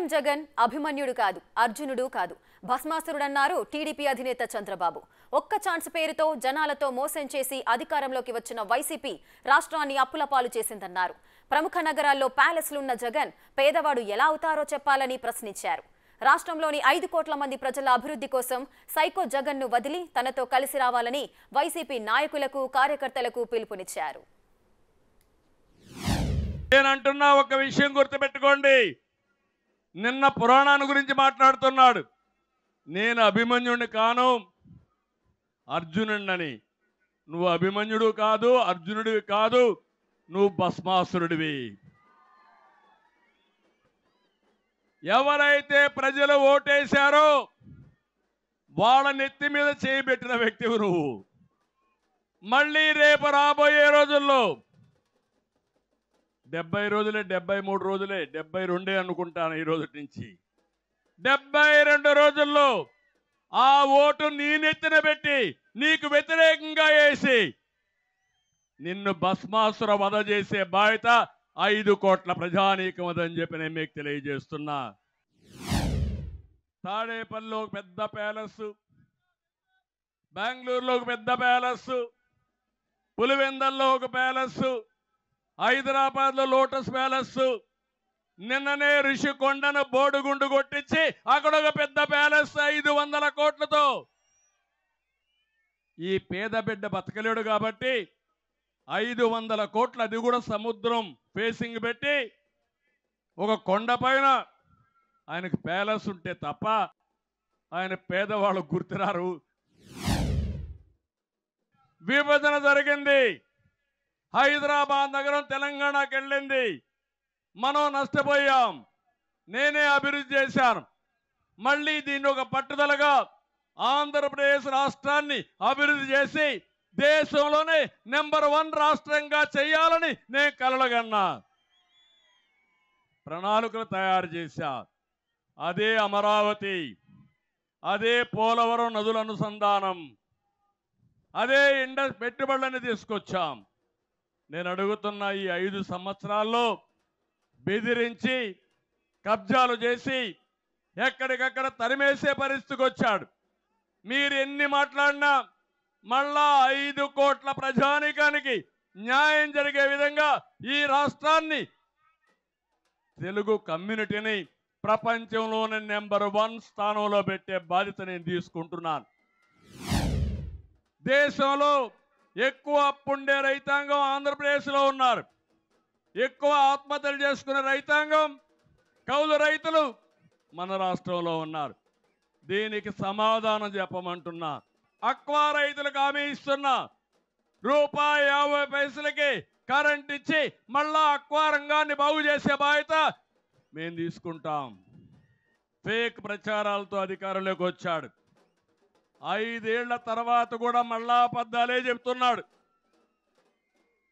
CM Jagan అభిమన్యుడు కాదు, అర్జునుడు కాదు, భస్మాసురుడన్నారు టీడీపీ అధినేత చంద్రబాబు. ఒక్క ఛాన్స్ పేరుతో జనాలతో మోసం చేసి అధికారంలోకి వచ్చిన వైసీపీ రాష్ట్రాన్ని అప్పులపాలు చేసిందన్నారు. ప్రముఖ నగరాల్లో ప్యాలెస్లున్న జగన్ పేదవాడు ఎలా అవుతారో చెప్పాలని ప్రశ్నించారు. రాష్ట్రంలోని 5 కోట్ల మంది ప్రజల అభివృద్ధి కోసం సైకో జగన్ను వదిలి తనతో కలిసి రావాలని వైసీపీ నాయకులకు, కార్యకర్తలకు పిలుపునిచ్చారు. నేనంటున్నా ఒక విషయం గుర్తుపెట్టుకోండి. నిన్న పురాణాన్ని గురించి మాట్లాడుతున్నాడు. నేను అభిమన్యుడిని కాను, అర్జునుడిని. నువ్వు అభిమన్యుడు కాదు, అర్జునుడివి కాదు, నువ్వు భస్మాసురుడివి. ఎవరైతే ప్రజలు ఓటేశారో వాళ్ళ నెత్తి మీద చేయబెట్టిన వ్యక్తివి నువ్వు. మళ్ళీ రేపు రాబోయే రోజుల్లో 70 రోజులే, 73 రోజులే, 72 అనుకుంటాను ఈ రోజు నుంచి. 72 రోజుల్లో ఆ ఓటు నీ నెత్తిన పెట్టి నీకు వ్యతిరేకంగా వేసి నిన్ను భస్మాసుర వధ చేసే బాధ్యత 5 కోట్ల ప్రజానీకం అదని చెప్పి నేను మీకు తెలియజేస్తున్నా. తాడేపల్లిలో ఒక పెద్ద ప్యాలెస్, బెంగళూరులో ఒక పెద్ద ప్యాలెస్, పులివెందల్లో ఒక ప్యాలెస్, హైదరాబాద్లో లోటస్ ప్యాలెస్, నిన్ననే రిషికొండను బోడుగుండు కొట్టించి అక్కడ ఒక పెద్ద ప్యాలెస్ 500 కోట్లతో. ఈ పేద బిడ్డ బతకలేడు కాబట్టి 500 కోట్లు, అది కూడా సముద్రం ఫేసింగ్ పెట్టి ఒక కొండ పైన ఆయనకు ప్యాలెస్ ఉంటే తప్ప ఆయన పేదవాళ్ళు గుర్తురారు. విభజన జరిగింది, హైదరాబాద్ నగరం తెలంగాణకి వెళ్ళింది, మనం నష్టపోయాం. నేనే అభివృద్ధి చేశాను. మళ్ళీ దీన్ని ఒక పట్టుదలగా ఆంధ్రప్రదేశ్ రాష్ట్రాన్ని అభివృద్ధి చేసి దేశంలోనే నెంబర్ 1 రాష్ట్రంగా చేయాలని నేను కలలుగన్నా. ప్రణాళికలు తయారు చేశా. అదే అమరావతి, అదే పోలవరం నదుల అనుసంధానం, అదే పెట్టుబడులని తీసుకొచ్చాం. నేను అడుగుతున్న ఈ 5 సంవత్సరాల్లో బెదిరించి కబ్జాలు చేసి ఎక్కడికక్కడ తరిమేసే పరిస్థితికి వచ్చాడు. మీరు ఎన్ని మాట్లాడినా మళ్ళా 5 కోట్ల ప్రజానీకానికి న్యాయం జరిగే విధంగా ఈ రాష్ట్రాన్ని, తెలుగు కమ్యూనిటీని ప్రపంచంలోనే నెంబర్ 1 స్థానంలో పెట్టే బాధ్యత నేను తీసుకుంటున్నాను. దేశంలో ఎక్కువ అప్పుండే రైతాంగం ఆంధ్రప్రదేశ్లో ఉన్నారు. ఎక్కువ ఆత్మహత్యలు చేసుకునే రైతాంగం, కౌలు రైతులు మన రాష్ట్రంలో ఉన్నారు. దీనికి సమాధానం చెప్పమంటున్నా. అక్వా రైతులకు హామీ ఇస్తున్నా, ₹50 కరెంట్ ఇచ్చి మళ్ళా అక్వా రంగాన్ని బాగు చేసే బాధ్యత మేము తీసుకుంటాం. ఫేక్ ప్రచారాలతో అధికారంలోకి వచ్చాడు. 5 ఏళ్ల తర్వాత కూడా మళ్ళా అబద్ధాలే చెప్తున్నాడు.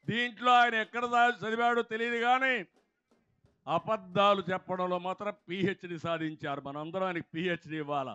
దీంట్లో ఆయన ఎక్కడ చదివాడో తెలియదు కానీ అబద్ధాలు చెప్పడంలో మాత్రం PhD సాధించారు. మనందరం ఆయనకి PhD ఇవ్వాలి.